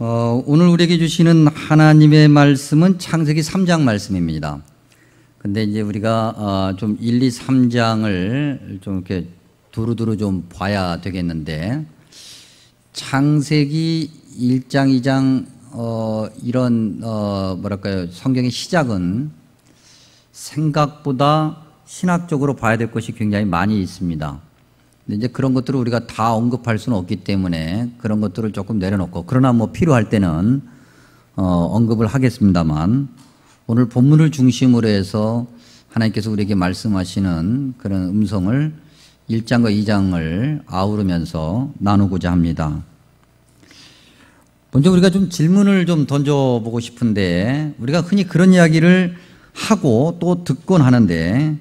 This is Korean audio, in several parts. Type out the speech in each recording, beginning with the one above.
오늘 우리에게 주시는 하나님의 말씀은 창세기 3장 말씀입니다. 근데 이제 우리가 좀 1, 2, 3장을 좀 이렇게 두루두루 좀 봐야 되겠는데, 창세기 1장, 2장 이런 뭐랄까요, 성경의 시작은 생각보다 신학적으로 봐야 될 것이 굉장히 많이 있습니다. 근데 이제 그런 것들을 우리가 다 언급할 수는 없기 때문에 그런 것들을 조금 내려놓고, 그러나 뭐 필요할 때는 언급을 하겠습니다만, 오늘 본문을 중심으로 해서 하나님께서 우리에게 말씀하시는 그런 음성을 1장과 2장을 아우르면서 나누고자 합니다. 먼저 우리가 좀 질문을 좀 던져보고 싶은데, 우리가 흔히 그런 이야기를 하고 또 듣곤 하는데,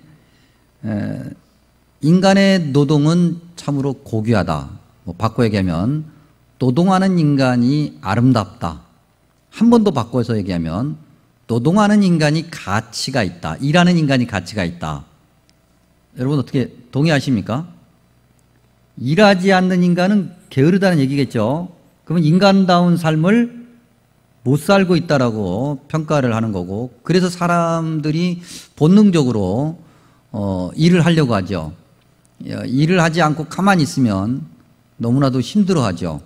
인간의 노동은 참으로 고귀하다. 바꿔 얘기하면 노동하는 인간이 아름답다. 한 번 더 바꿔서 얘기하면 노동하는 인간이 가치가 있다. 일하는 인간이 가치가 있다. 여러분 어떻게 동의하십니까? 일하지 않는 인간은 게으르다는 얘기겠죠. 그러면 인간다운 삶을 못 살고 있다라고 평가를 하는 거고, 그래서 사람들이 본능적으로 일을 하려고 하죠. 일을 하지 않고 가만히 있으면 너무나도 힘들어하죠.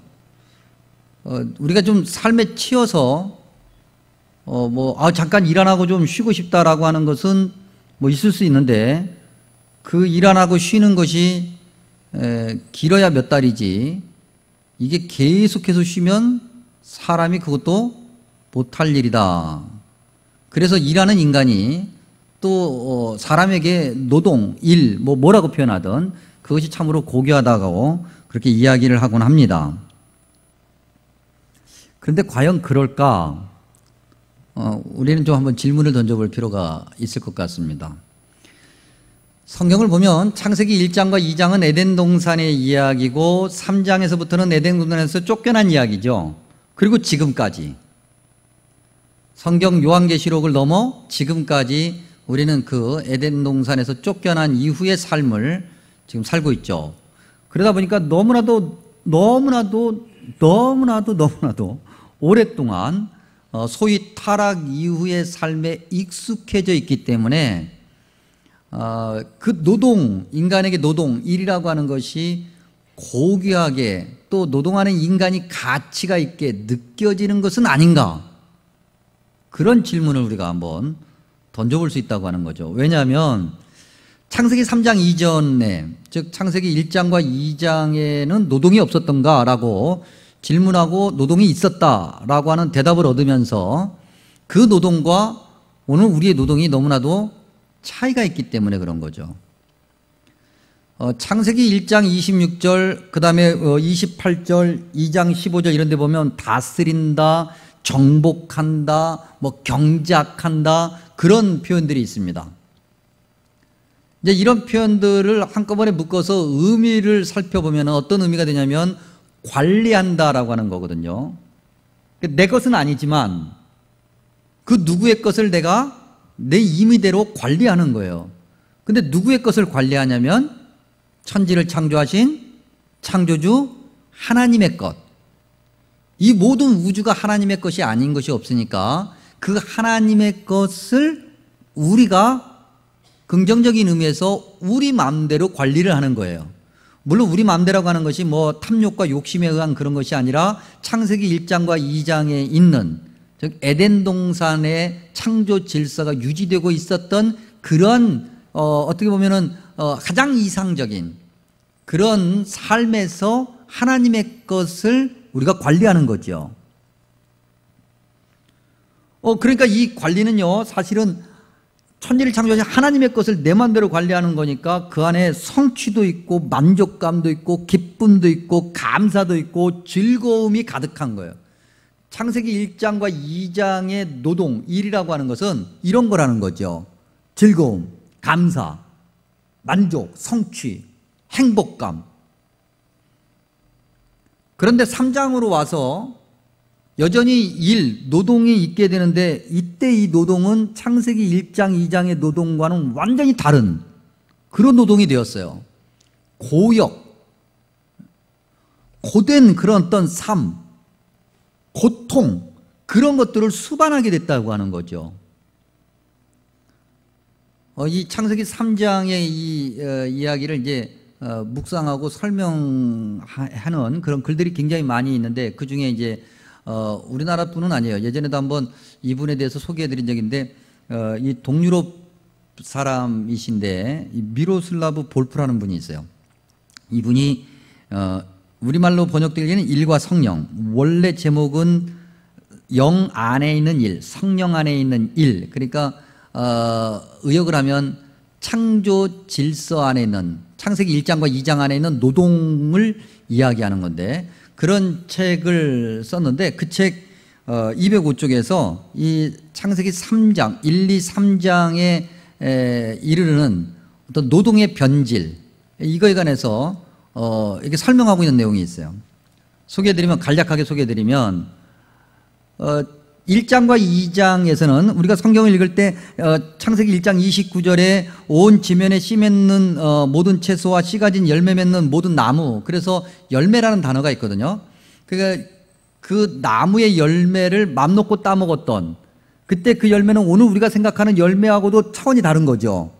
우리가 좀 삶에 치여서 잠깐 일 안 하고 좀 쉬고 싶다라고 하는 것은 뭐 있을 수 있는데, 그 일 안 하고 쉬는 것이 길어야 몇 달이지, 이게 계속해서 쉬면 사람이 그것도 못할 일이다. 그래서 일하는 인간이 또 사람에게 노동, 일, 뭐라고 표현하든 그것이 참으로 고귀하다고 그렇게 이야기를 하곤 합니다. 그런데 과연 그럴까? 우리는 좀 한번 질문을 던져볼 필요가 있을 것 같습니다. 성경을 보면 창세기 1장과 2장은 에덴 동산의 이야기고, 3장에서부터는 에덴 동산에서 쫓겨난 이야기죠. 그리고 지금까지 성경 요한계시록을 넘어 지금까지 우리는 그 에덴 동산에서 쫓겨난 이후의 삶을 지금 살고 있죠. 그러다 보니까 너무나도 오랫동안 소위 타락 이후의 삶에 익숙해져 있기 때문에 그 노동, 인간에게 노동, 일이라고 하는 것이 고귀하게, 또 노동하는 인간이 가치가 있게 느껴지는 것은 아닌가, 그런 질문을 우리가 한번 던져볼 수 있다고 하는 거죠. 왜냐하면 창세기 3장 이전에, 즉 창세기 1장과 2장에는 노동이 없었던가라고 질문하고 노동이 있었다라고 하는 대답을 얻으면서, 그 노동과 오늘 우리의 노동이 너무나도 차이가 있기 때문에 그런 거죠. 창세기 1장 26절, 그 다음에 28절, 2장 15절 이런 데 보면 다스린다, 정복한다, 경작한다, 그런 표현들이 있습니다. 이제 이런 표현들을 한꺼번에 묶어서 의미를 살펴보면 어떤 의미가 되냐면 관리한다라고 하는 거거든요. 내 것은 아니지만 그 누구의 것을 내가 내 임의대로 관리하는 거예요. 근데 누구의 것을 관리하냐면 천지를 창조하신 창조주 하나님의 것. 이 모든 우주가 하나님의 것이 아닌 것이 없으니까 그 하나님의 것을 우리가 긍정적인 의미에서 우리 마음대로 관리를 하는 거예요. 물론 우리 마음대로라고 하는 것이 탐욕과 욕심에 의한 그런 것이 아니라 창세기 1장과 2장에 있는, 즉 에덴 동산의 창조 질서가 유지되고 있었던 그런 어떻게 보면은 가장 이상적인 그런 삶에서 하나님의 것을 우리가 관리하는 거죠. 그러니까 이 관리는요, 사실은 천지를 창조하신 하나님의 것을 내 마음대로 관리하는 거니까 그 안에 성취도 있고 만족감도 있고 기쁨도 있고 감사도 있고 즐거움이 가득한 거예요. 창세기 1장과 2장의 노동, 일이라고 하는 것은 이런 거라는 거죠. 즐거움, 감사, 만족, 성취, 행복감. 그런데 3장으로 와서 여전히 일, 노동이 있게 되는데, 이때 이 노동은 창세기 1장, 2장의 노동과는 완전히 다른 그런 노동이 되었어요. 고역, 고된 그런 어떤 삶, 고통, 그런 것들을 수반하게 됐다고 하는 거죠. 이 창세기 3장의 이 이야기를 이제 묵상하고 설명하는 그런 글들이 굉장히 많이 있는데, 그 중에 이제 우리나라뿐은 아니에요. 예전에도 한번 이분에 대해서 소개해드린 적인데, 이 동유럽 사람이신데 미로슬라브 볼프라는 분이 있어요. 이분이 우리말로 번역되기에는 일과 성령, 원래 제목은 영 안에 있는 일, 성령 안에 있는 일. 그러니까 의역을 하면 창조 질서 안에 있는, 창세기 1장과 2장 안에 있는 노동을 이야기하는 건데, 그런 책을 썼는데, 그 책 205쪽에서 이 창세기 3장, 1, 2, 3장에 이르는 어떤 노동의 변질, 이거에 관해서 이렇게 설명하고 있는 내용이 있어요. 소개해드리면, 간략하게 소개해드리면, 1장과 2장에서는 우리가 성경을 읽을 때 창세기 1장 29절에 온 지면에 씨 맺는 모든 채소와 씨 가진 열매 맺는 모든 나무, 그래서 열매라는 단어가 있거든요. 그러니까 그 나무의 열매를 맘 놓고 따먹었던, 그때 그 열매는 오늘 우리가 생각하는 열매하고도 차원이 다른 거죠.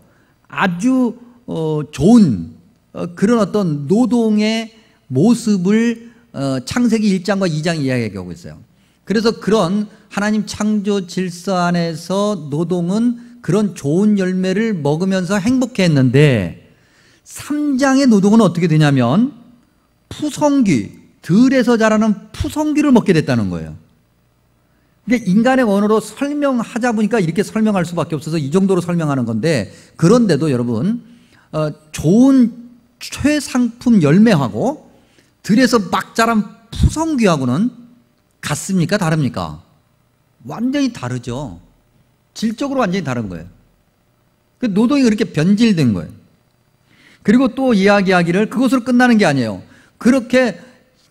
아주 좋은 그런 어떤 노동의 모습을 창세기 1장과 2장이 이야기하고 있어요. 그래서 그런 하나님 창조 질서 안에서 노동은 그런 좋은 열매를 먹으면서 행복해했는데, 3장의 노동은 어떻게 되냐면 푸성귀, 들에서 자라는 푸성귀를 먹게 됐다는 거예요. 근데 인간의 언어로 설명하자 보니까 이렇게 설명할 수밖에 없어서 이 정도로 설명하는 건데, 그런데도 여러분, 좋은 최상품 열매하고 들에서 막 자란 푸성귀하고는 같습니까? 다릅니까? 완전히 다르죠. 질적으로 완전히 다른 거예요. 그 노동이 그렇게 변질된 거예요. 그리고 또 이야기하기를 그것으로 끝나는 게 아니에요. 그렇게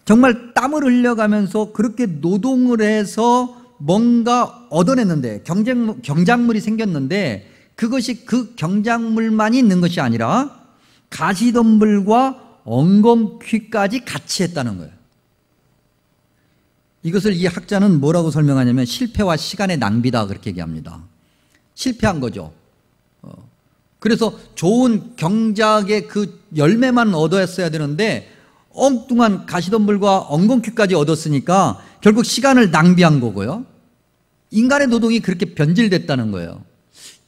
정말 땀을 흘려가면서 그렇게 노동을 해서 뭔가 얻어냈는데, 경작물이 생겼는데, 그것이 그 경작물만이 있는 것이 아니라 가시덤불과 엉겅퀴까지 같이 했다는 거예요. 이것을 이 학자는 뭐라고 설명하냐면 실패와 시간의 낭비다, 그렇게 얘기합니다. 실패한 거죠. 그래서 좋은 경작의 그 열매만 얻었어야 되는데 엉뚱한 가시덤불과 엉겅퀴까지 얻었으니까 결국 시간을 낭비한 거고요. 인간의 노동이 그렇게 변질됐다는 거예요.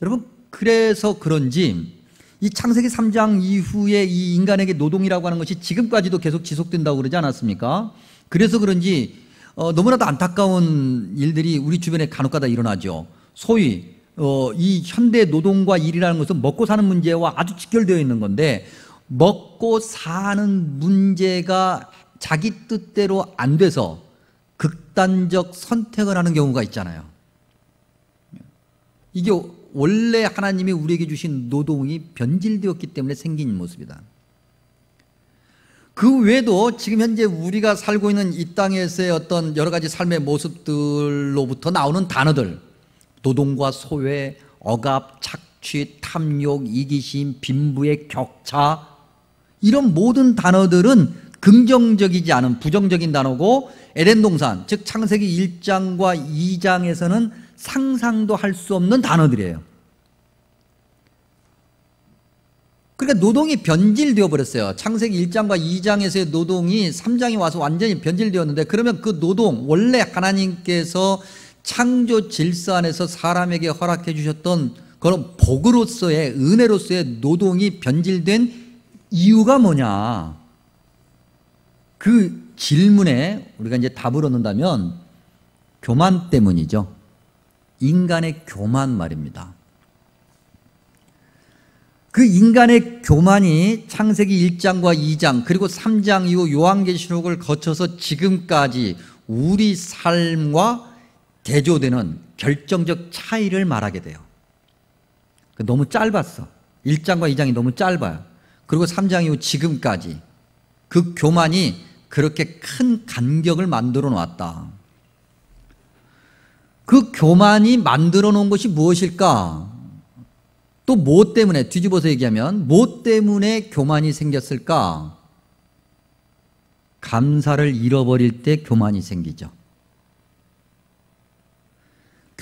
여러분, 그래서 그런지 이 창세기 3장 이후에 이 인간에게 노동이라고 하는 것이 지금까지도 계속 지속된다고 그러지 않았습니까? 그래서 그런지 너무나도 안타까운 일들이 우리 주변에 간혹가다 일어나죠. 소위 이 현대 노동과 일이라는 것은 먹고 사는 문제와 아주 직결되어 있는 건데, 먹고 사는 문제가 자기 뜻대로 안 돼서 극단적 선택을 하는 경우가 있잖아요. 이게 원래 하나님이 우리에게 주신 노동이 변질되었기 때문에 생긴 모습이다. 그 외에도 지금 현재 우리가 살고 있는 이 땅에서의 어떤 여러 가지 삶의 모습들로부터 나오는 단어들, 노동과 소외, 억압, 착취, 탐욕, 이기심, 빈부의 격차, 이런 모든 단어들은 긍정적이지 않은 부정적인 단어고, 에덴 동산, 즉 창세기 1장과 2장에서는 상상도 할 수 없는 단어들이에요. 그러니까 노동이 변질되어 버렸어요. 창세기 1장과 2장에서의 노동이 3장에 와서 완전히 변질되었는데, 그러면 그 노동, 원래 하나님께서 창조 질서 안에서 사람에게 허락해 주셨던 그런 복으로서의, 은혜로서의 노동이 변질된 이유가 뭐냐? 그 질문에 우리가 이제 답을 얻는다면 교만 때문이죠. 인간의 교만 말입니다. 그 인간의 교만이 창세기 1장과 2장 그리고 3장 이후 요한계시록을 거쳐서 지금까지 우리 삶과 대조되는 결정적 차이를 말하게 돼요. 너무 짧았어. 1장과 2장이 너무 짧아요. 그리고 3장 이후 지금까지 그 교만이 그렇게 큰 간격을 만들어 놓았다. 그 교만이 만들어 놓은 것이 무엇일까? 또 뭐 때문에, 뒤집어서 얘기하면 뭐 때문에 교만이 생겼을까? 감사를 잃어버릴 때 교만이 생기죠.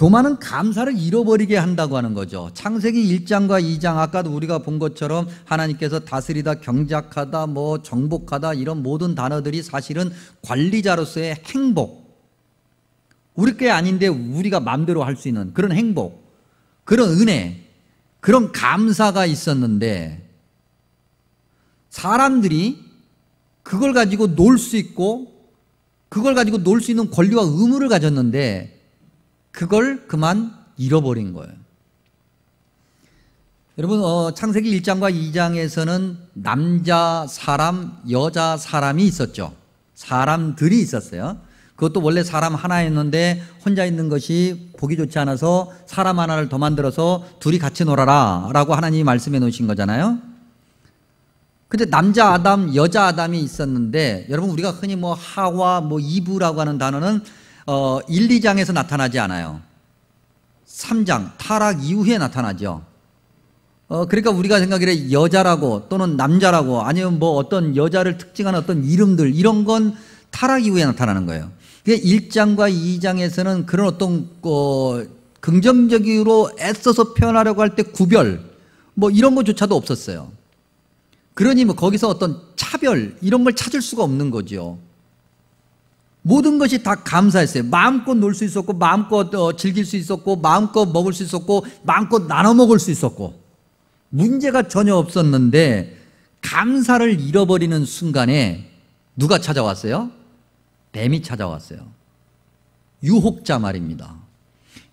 교만은 감사를 잃어버리게 한다고 하는 거죠. 창세기 1장과 2장 아까도 우리가 본 것처럼 하나님께서 다스리다, 경작하다, 뭐 정복하다 이런 모든 단어들이 사실은 관리자로서의 행복, 우리 게 아닌데 우리가 마음대로 할 수 있는 그런 행복, 그런 은혜, 그런 감사가 있었는데 사람들이 그걸 가지고 놀 수 있고 그걸 가지고 놀 수 있는 권리와 의무를 가졌는데 그걸 그만 잃어버린 거예요. 여러분, 창세기 1장과 2장에서는 남자 사람, 여자 사람이 있었죠. 사람들이 있었어요. 그것도 원래 사람 하나였는데 혼자 있는 것이 보기 좋지 않아서 사람 하나를 더 만들어서 둘이 같이 놀아라 라고 하나님이 말씀해 놓으신 거잖아요. 근데 남자 아담, 여자 아담이 있었는데 여러분, 우리가 흔히 뭐 하와, 뭐 이브라고 하는 단어는 1, 2장에서 나타나지 않아요. 3장 타락 이후에 나타나죠. 그러니까 우리가 생각하기에 여자라고 또는 남자라고 아니면 뭐 어떤 여자를 특징하는 어떤 이름들 이런 건 타락 이후에 나타나는 거예요. 1장과 2장에서는 그런 어떤 긍정적으로 애써서 표현하려고 할 때 구별 뭐 이런 것조차도 없었어요. 그러니 뭐 거기서 어떤 차별 이런 걸 찾을 수가 없는 거죠. 모든 것이 다 감사했어요. 마음껏 놀 수 있었고 마음껏 즐길 수 있었고 마음껏 먹을 수 있었고 마음껏 나눠 먹을 수 있었고 문제가 전혀 없었는데 감사를 잃어버리는 순간에 누가 찾아왔어요? 뱀이 찾아왔어요. 유혹자 말입니다.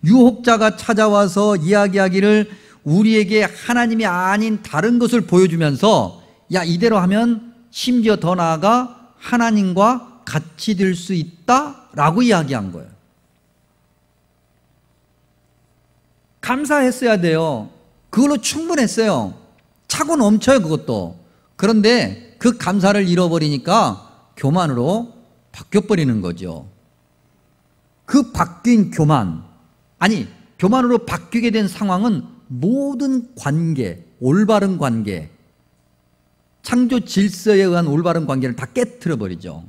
유혹자가 찾아와서 이야기하기를 우리에게 하나님이 아닌 다른 것을 보여주면서 야, 이대로 하면 심지어 더 나아가 하나님과 같이 될 수 있다라고 이야기한 거예요. 감사했어야 돼요. 그걸로 충분했어요. 차고 넘쳐요, 그것도. 그런데 그 감사를 잃어버리니까 교만으로 바뀌어버리는 거죠. 그 바뀐 교만, 아니 교만으로 바뀌게 된 상황은 모든 관계, 올바른 관계, 창조 질서에 의한 올바른 관계를 다 깨트려 버리죠.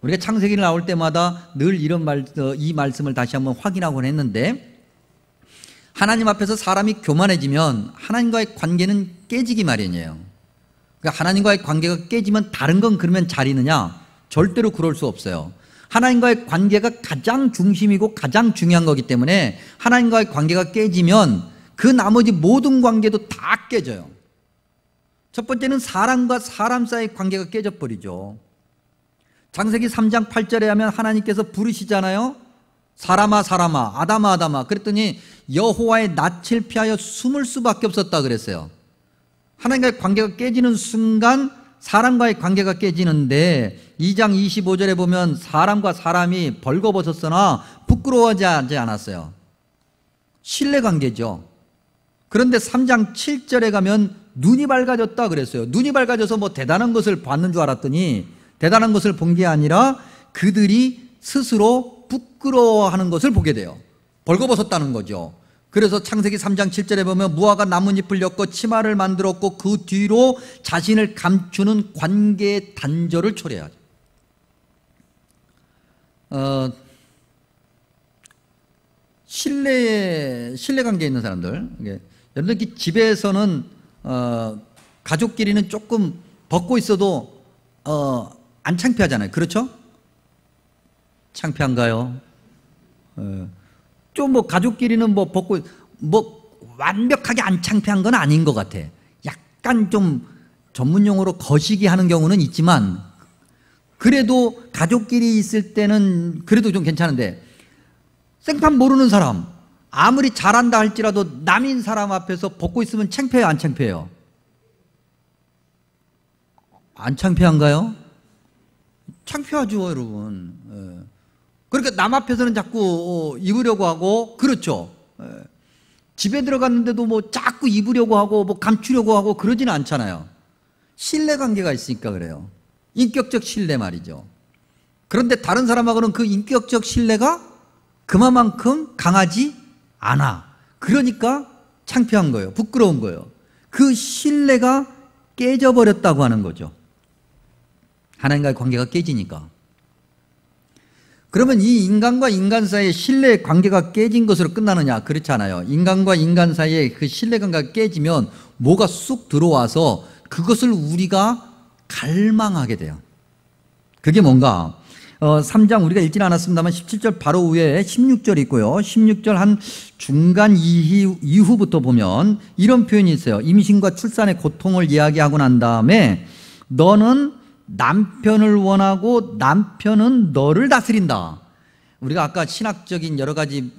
우리가 창세기를 나올 때마다 늘 이 말씀을 다시 한번 확인하곤 했는데 하나님 앞에서 사람이 교만해지면 하나님과의 관계는 깨지기 마련이에요. 그러니까 하나님과의 관계가 깨지면 다른 건 그러면 잘 있느냐? 절대로 그럴 수 없어요. 하나님과의 관계가 가장 중심이고 가장 중요한 거기 때문에 하나님과의 관계가 깨지면 그 나머지 모든 관계도 다 깨져요. 첫 번째는 사람과 사람 사이의 관계가 깨져버리죠. 창세기 3장 8절에 하면 하나님께서 부르시잖아요. 사람아 사람아 아담아 아담아 그랬더니 여호와의 낯을 피하여 숨을 수밖에 없었다 그랬어요. 하나님과의 관계가 깨지는 순간 사람과의 관계가 깨지는데 2장 25절에 보면 사람과 사람이 벌거벗었으나 부끄러워하지 않았어요. 신뢰관계죠. 그런데 3장 7절에 가면 눈이 밝아졌다 그랬어요. 눈이 밝아져서 뭐 대단한 것을 봤는 줄 알았더니 대단한 것을 본 게 아니라 그들이 스스로 부끄러워하는 것을 보게 돼요. 벌거벗었다는 거죠. 그래서 창세기 3장 7절에 보면 무화과 나뭇잎을 엮고 치마를 만들었고 그 뒤로 자신을 감추는 관계의 단절을 초래하죠. 신뢰관계에 있는 사람들, 여러분들 집에서는 가족끼리는 조금 벗고 있어도 안 창피하잖아요. 그렇죠? 창피한가요? 좀 뭐 가족끼리는 뭐 벗고 뭐 완벽하게 안 창피한 건 아닌 것 같아. 약간 좀 전문용어로 거시기 하는 경우는 있지만 그래도 가족끼리 있을 때는 그래도 좀 괜찮은데 생판 모르는 사람 아무리 잘한다 할지라도 남인 사람 앞에서 벗고 있으면 창피해요, 안 창피해요? 안 창피한가요? 창피하죠, 여러분. 그러니까 남 앞에서는 자꾸 입으려고 하고, 그렇죠. 집에 들어갔는데도 뭐 자꾸 입으려고 하고, 뭐 감추려고 하고 그러지는 않잖아요. 신뢰관계가 있으니까 그래요. 인격적 신뢰 말이죠. 그런데 다른 사람하고는 그 인격적 신뢰가 그만큼 강하지 않아. 그러니까 창피한 거예요. 부끄러운 거예요. 그 신뢰가 깨져버렸다고 하는 거죠. 하나님과의 관계가 깨지니까. 그러면 이 인간과 인간 사이의 신뢰 관계가 깨진 것으로 끝나느냐? 그렇지 않아요. 인간과 인간 사이의 그 신뢰 관계가 깨지면 뭐가 쑥 들어와서 그것을 우리가 갈망하게 돼요. 그게 뭔가 3장 우리가 읽진 않았습니다만 17절 바로 위에 16절 있고요. 16절 한 중간 이후부터 보면 이런 표현이 있어요. 임신과 출산의 고통을 이야기하고 난 다음에 너는 남편을 원하고 남편은 너를 다스린다. 우리가 아까 신학적인 여러 가지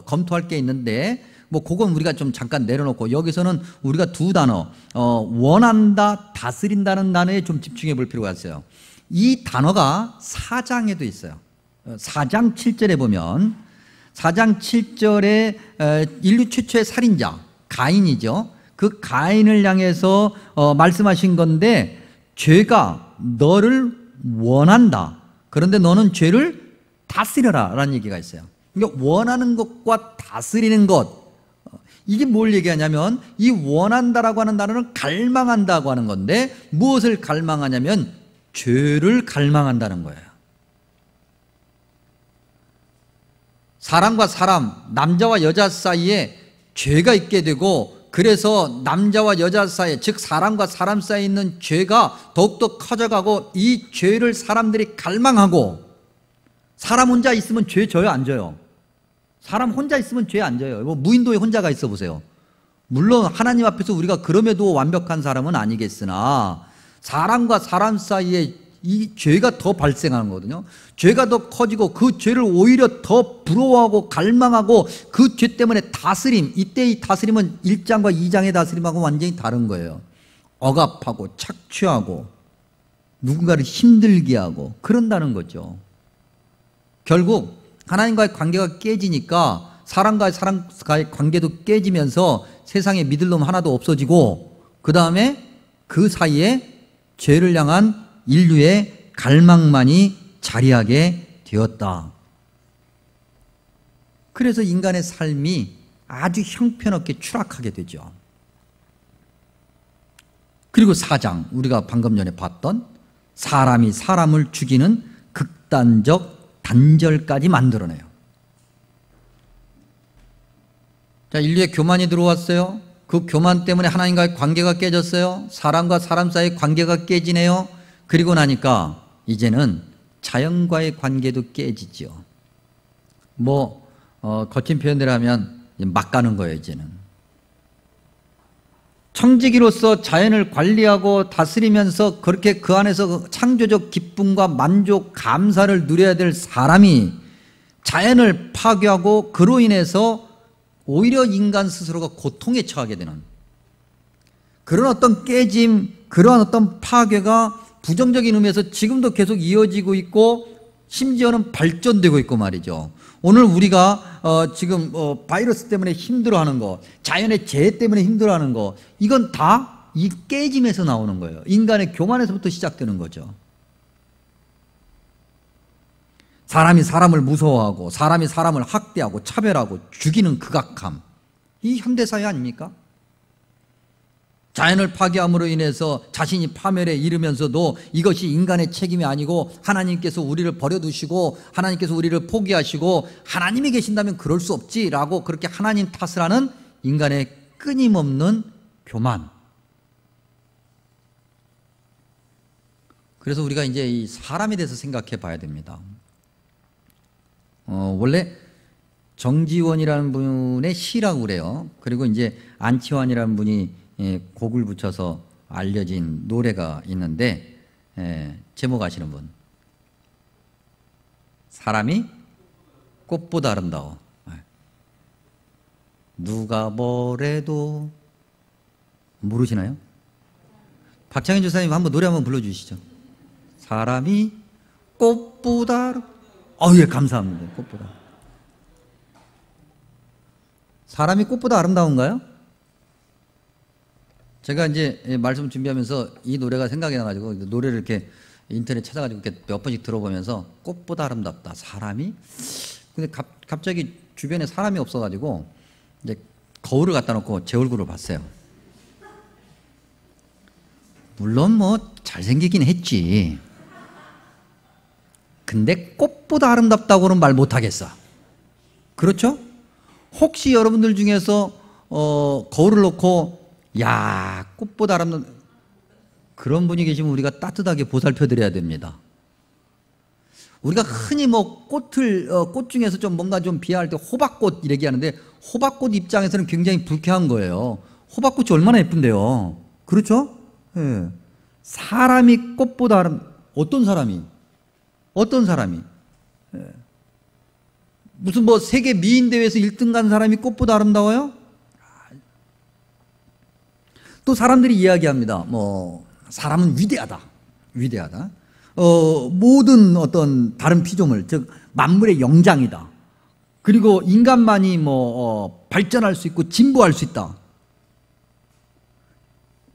검토할 게 있는데 뭐 그건 우리가 좀 잠깐 내려놓고 여기서는 우리가 두 단어 원한다, 다스린다는 단어에 좀 집중해 볼 필요가 있어요. 이 단어가 4장에도 있어요. 4장 7절에 보면 4장 7절에 인류 최초의 살인자 가인이죠. 그 가인을 향해서 말씀하신 건데 죄가 너를 원한다. 그런데 너는 죄를 다스려라 라는 얘기가 있어요. 그러니까 원하는 것과 다스리는 것, 이게 뭘 얘기하냐면 이 원한다라고 하는 단어는 갈망한다고 하는 건데 무엇을 갈망하냐면 죄를 갈망한다는 거예요. 사람과 사람, 남자와 여자 사이에 죄가 있게 되고 그래서 남자와 여자 사이에, 즉 사람과 사람 사이에 있는 죄가 더욱더 커져가고 이 죄를 사람들이 갈망하고, 사람 혼자 있으면 죄 져요, 안 져요? 사람 혼자 있으면 죄 안 져요. 뭐 무인도에 혼자가 있어 보세요. 물론 하나님 앞에서 우리가 그럼에도 완벽한 사람은 아니겠으나 사람과 사람 사이에 이 죄가 더 발생하는 거거든요. 죄가 더 커지고 그 죄를 오히려 더 부러워하고 갈망하고 그 죄 때문에 다스림, 이때 이 다스림은 1장과 2장의 다스림하고 완전히 다른 거예요. 억압하고 착취하고 누군가를 힘들게 하고 그런다는 거죠. 결국 하나님과의 관계가 깨지니까 사람과의 관계도 깨지면서 세상에 믿을 놈 하나도 없어지고 그 다음에 그 사이에 죄를 향한 인류의 갈망만이 자리하게 되었다. 그래서 인간의 삶이 아주 형편없게 추락하게 되죠. 그리고 4장 우리가 방금 전에 봤던 사람이 사람을 죽이는 극단적 단절까지 만들어내요. 자, 인류의 교만이 들어왔어요. 그 교만 때문에 하나님과의 관계가 깨졌어요. 사람과 사람 사이의 관계가 깨지네요. 그리고 나니까 이제는 자연과의 관계도 깨지죠. 뭐 거친 표현대로 하면 막 가는 거예요. 이제는 청지기로서 자연을 관리하고 다스리면서 그렇게 그 안에서 창조적 기쁨과 만족, 감사를 누려야 될 사람이 자연을 파괴하고 그로 인해서 오히려 인간 스스로가 고통에 처하게 되는 그런 어떤 깨짐, 그러한 어떤 파괴가 부정적인 의미에서 지금도 계속 이어지고 있고 심지어는 발전되고 있고 말이죠. 오늘 우리가 지금 바이러스 때문에 힘들어하는 거, 자연의 재해 때문에 힘들어하는 거, 이건 다 이 깨짐에서 나오는 거예요. 인간의 교만에서부터 시작되는 거죠. 사람이 사람을 무서워하고 사람이 사람을 학대하고 차별하고 죽이는 극악함, 이 현대사회 아닙니까? 자연을 파괴함으로 인해서 자신이 파멸에 이르면서도 이것이 인간의 책임이 아니고 하나님께서 우리를 버려두시고 하나님께서 우리를 포기하시고 하나님이 계신다면 그럴 수 없지라고 그렇게 하나님 탓을 하는 인간의 끊임없는 교만. 그래서 우리가 이제 이 사람에 대해서 생각해 봐야 됩니다. 원래 정지원이라는 분의 시라고 그래요. 그리고 이제 안치환이라는 분이 곡을 붙여서 알려진 노래가 있는데 제목 아시는 분? 사람이 꽃보다 아름다워. 누가 뭐래도 모르시나요? 박창현 조사님 한번 노래 한번 불러주시죠. 사람이 꽃보다 예, 감사합니다. 꽃보다. 사람이 꽃보다 아름다운가요? 제가 이제 말씀 준비하면서 이 노래가 생각이 나가지고 노래를 이렇게 인터넷 찾아가지고 이렇게 몇 번씩 들어보면서 꽃보다 아름답다 사람이. 근데 갑자기 주변에 사람이 없어가지고 이제 거울을 갖다 놓고 제 얼굴을 봤어요. 물론 뭐 잘생기긴 했지. 근데 꽃보다 아름답다고는 말 못하겠어. 그렇죠? 혹시 여러분들 중에서 거울을 놓고 야, 꽃보다 아름답다 그런 분이 계시면 우리가 따뜻하게 보살펴 드려야 됩니다. 우리가 흔히 뭐 꽃 중에서 좀 뭔가 좀 비하할 때 호박꽃 얘기하는데 호박꽃 입장에서는 굉장히 불쾌한 거예요. 호박꽃이 얼마나 예쁜데요. 그렇죠? 예. 사람이 꽃보다 어떤 사람이? 예. 무슨 뭐 세계 미인 대회에서 1등 간 사람이 꽃보다 아름다워요? 또 사람들이 이야기합니다. 뭐 사람은 위대하다. 모든 어떤 다른 피조물, 즉 만물의 영장이다. 그리고 인간만이 발전할 수 있고 진보할 수 있다.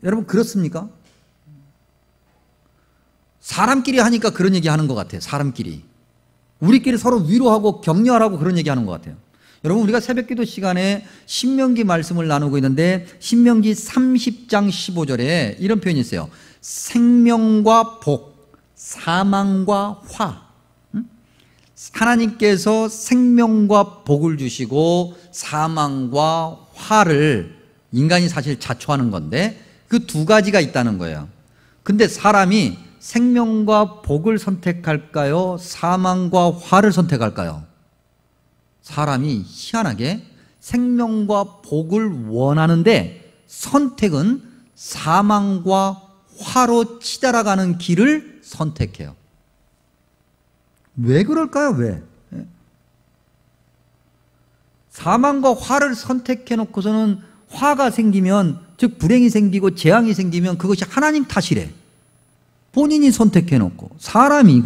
여러분 그렇습니까? 사람끼리 하니까 그런 얘기 하는 것 같아요. 사람끼리. 우리끼리 서로 위로하고 격려하라고 그런 얘기 하는 것 같아요. 여러분 우리가 새벽기도 시간에 신명기 말씀을 나누고 있는데 신명기 30장 15절에 이런 표현이 있어요. 생명과 복, 사망과 화. 하나님께서 생명과 복을 주시고 사망과 화를 인간이 사실 자초하는 건데 그 두 가지가 있다는 거예요. 근데 사람이 생명과 복을 선택할까요? 사망과 화를 선택할까요? 사람이 희한하게 생명과 복을 원하는데 선택은 사망과 화로 치달아가는 길을 선택해요. 왜 그럴까요? 왜? 사망과 화를 선택해 놓고서는 화가 생기면, 즉 불행이 생기고 재앙이 생기면 그것이 하나님 탓이래. 본인이 선택해 놓고. 사람이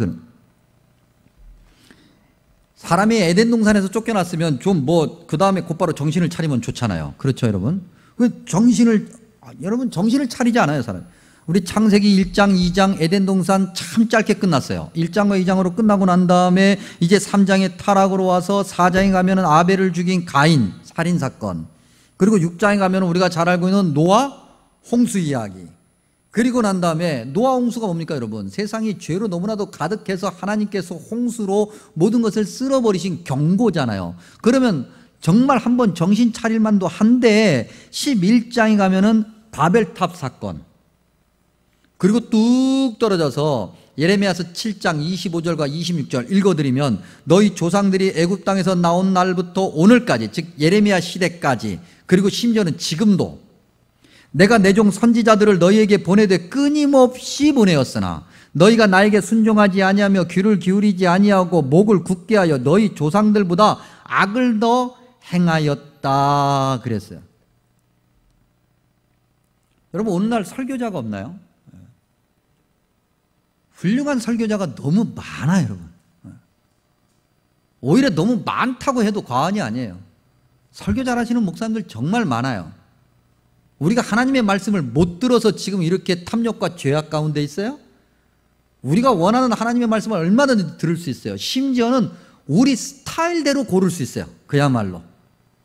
에덴 동산에서 쫓겨났으면 좀 그 다음에 곧바로 정신을 차리면 좋잖아요. 그렇죠, 여러분? 여러분 정신을 차리지 않아요, 사람. 우리 창세기 1장, 2장 에덴 동산 참 짧게 끝났어요. 1장과 2장으로 끝나고 난 다음에 이제 3장의 타락으로 와서 4장에 가면은 아벨을 죽인 가인 살인 사건. 그리고 6장에 가면은 우리가 잘 알고 있는 노아 홍수 이야기. 그리고 난 다음에 노아 홍수가 뭡니까, 여러분? 세상이 죄로 너무나도 가득해서 하나님께서 홍수로 모든 것을 쓸어버리신 경고잖아요. 그러면 정말 한번 정신 차릴 만도 한데 11장에 가면은 바벨탑 사건. 그리고 뚝 떨어져서 예레미야서 7장 25절과 26절 읽어드리면 너희 조상들이 애굽 땅에서 나온 날부터 오늘까지, 즉 예레미야 시대까지, 그리고 심지어는 지금도 내가 내 종 선지자들을 너희에게 보내되 끊임없이 보내었으나 너희가 나에게 순종하지 아니하며 귀를 기울이지 아니하고 목을 굳게 하여 너희 조상들보다 악을 더 행하였다 그랬어요. 여러분 오늘날 설교자가 없나요? 훌륭한 설교자가 너무 많아요, 여러분. 오히려 너무 많다고 해도 과언이 아니에요. 설교 잘하시는 목사님들 정말 많아요. 우리가 하나님의 말씀을 못 들어서 지금 이렇게 탐욕과 죄악 가운데 있어요? 우리가 원하는 하나님의 말씀을 얼마든지 들을 수 있어요. 심지어는 우리 스타일대로 고를 수 있어요. 그야말로.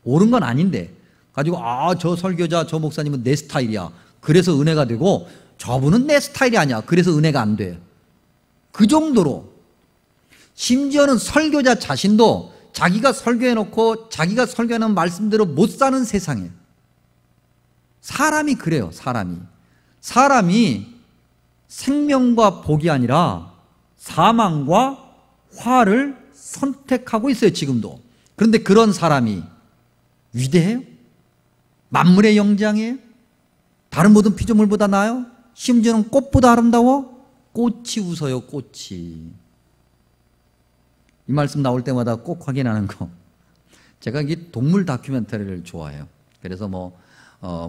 옳은 건 아닌데 가지고 저 설교자 저 목사님은 내 스타일이야. 그래서 은혜가 되고 저분은 내 스타일이 아니야. 그래서 은혜가 안 돼. 그 정도로. 심지어는 설교자 자신도 자기가 설교해놓고 자기가 설교하는 말씀대로 못 사는 세상이에요. 사람이 그래요. 사람이 생명과 복이 아니라 사망과 화를 선택하고 있어요. 지금도. 그런데 그런 사람이 위대해요? 만물의 영장이에요? 다른 모든 피조물보다 나아요? 심지어는 꽃보다 아름다워? 꽃이 웃어요. 꽃이. 이 말씀 나올 때마다 꼭 확인하는 거. 제가 이 동물 다큐멘터리를 좋아해요. 그래서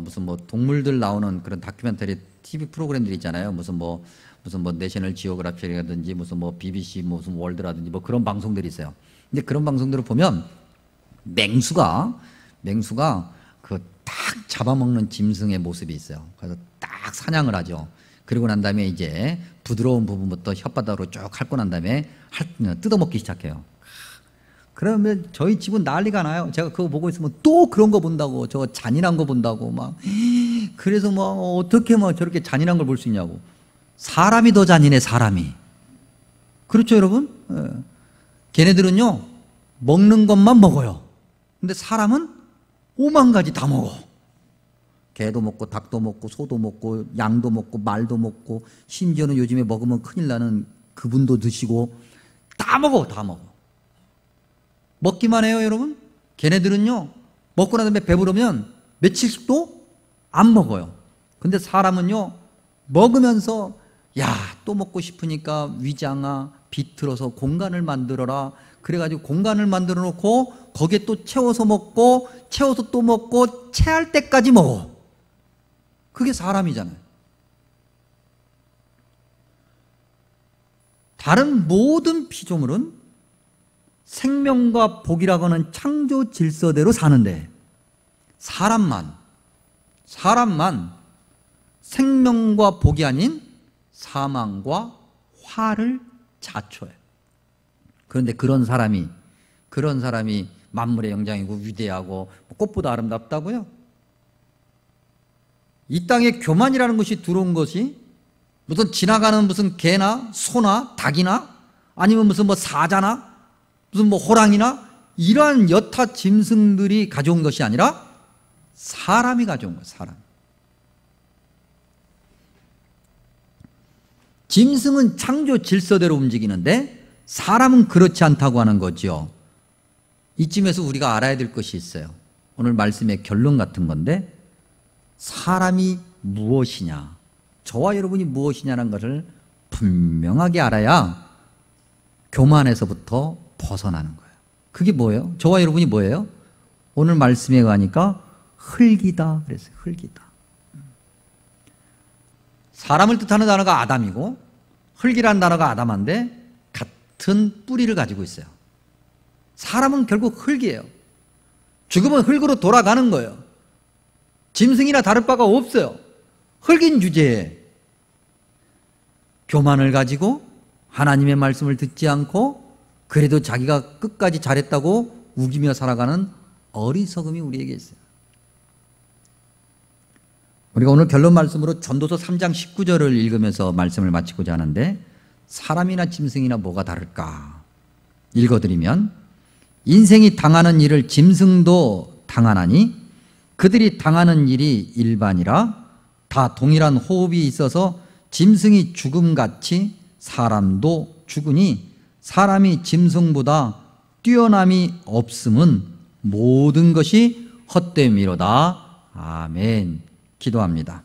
무슨 동물들 나오는 그런 다큐멘터리 TV 프로그램들 있잖아요. 무슨 내셔널 지오그래피라든지 무슨 BBC 무슨 월드라든지 그런 방송들이 있어요. 근데 그런 방송들을 보면 맹수가 그 딱 잡아먹는 짐승의 모습이 있어요. 그래서 딱 사냥을 하죠. 그리고 난 다음에 이제 부드러운 부분부터 혓바닥으로 쭉 핥고 난 다음에 뜯어먹기 시작해요. 그러면 저희 집은 난리가 나요. 제가 그거 보고 있으면 또 그런 거 본다고, 저 잔인한 거 본다고 그래서 어떻게 저렇게 잔인한 걸 볼 수 있냐고. 사람이 더 잔인해, 사람이. 그렇죠, 여러분? 걔네들은요 먹는 것만 먹어요. 근데 사람은 5만 가지 다 먹어. 개도 먹고 닭도 먹고 소도 먹고 양도 먹고 말도 먹고 심지어는 요즘에 먹으면 큰일 나는 그분도 드시고 다 먹어. 다 먹어. 먹기만 해요 여러분. 걔네들은요 먹고 난 다음에 배부르면 며칠씩도 안 먹어요. 근데 사람은요 먹으면서 야, 또 먹고 싶으니까 위장아 비틀어서 공간을 만들어라. 그래가지고 공간을 만들어 놓고 거기에 또 채워서 먹고 채워서 또 먹고 채할 때까지 먹어. 그게 사람이잖아요. 다른 모든 피조물은 생명과 복이라고 하는 창조 질서대로 사는데 사람만 생명과 복이 아닌 사망과 화를 자초해요. 그런데 그런 사람이 만물의 영장이고 위대하고 꽃보다 아름답다고요? 이 땅에 교만이라는 것이 들어온 것이 무슨 지나가는 무슨 개나 소나 닭이나 아니면 무슨 뭐 사자나 무슨 뭐 호랑이나 이러한 여타 짐승들이 가져온 것이 아니라 사람이 가져온 거예요. 사람. 짐승은 창조 질서대로 움직이는데 사람은 그렇지 않다고 하는 거죠. 이쯤에서 우리가 알아야 될 것이 있어요. 오늘 말씀의 결론 같은 건데 사람이 무엇이냐, 저와 여러분이 무엇이냐는 것을 분명하게 알아야 교만에서부터 벗어나는 거예요. 그게 뭐예요? 저와 여러분이 뭐예요? 오늘 말씀에 의하니까 흙이다 그랬어요. 흙이다. 사람을 뜻하는 단어가 아담이고 흙이라는 단어가 아담한데 같은 뿌리를 가지고 있어요. 사람은 결국 흙이에요. 죽으면 흙으로 돌아가는 거예요. 짐승이나 다를 바가 없어요. 흙인 주제에 교만을 가지고 하나님의 말씀을 듣지 않고 그래도 자기가 끝까지 잘했다고 우기며 살아가는 어리석음이 우리에게 있어요. 우리가 오늘 결론 말씀으로 전도서 3장 19절을 읽으면서 말씀을 마치고자 하는데 사람이나 짐승이나 뭐가 다를까? 읽어드리면 인생이 당하는 일을 짐승도 당하나니 그들이 당하는 일이 일반이라 다 동일한 호흡이 있어서 짐승이 죽음같이 사람도 죽으니 사람이 짐승보다 뛰어남이 없음은 모든 것이 헛됨이로다. 아멘. 기도합니다.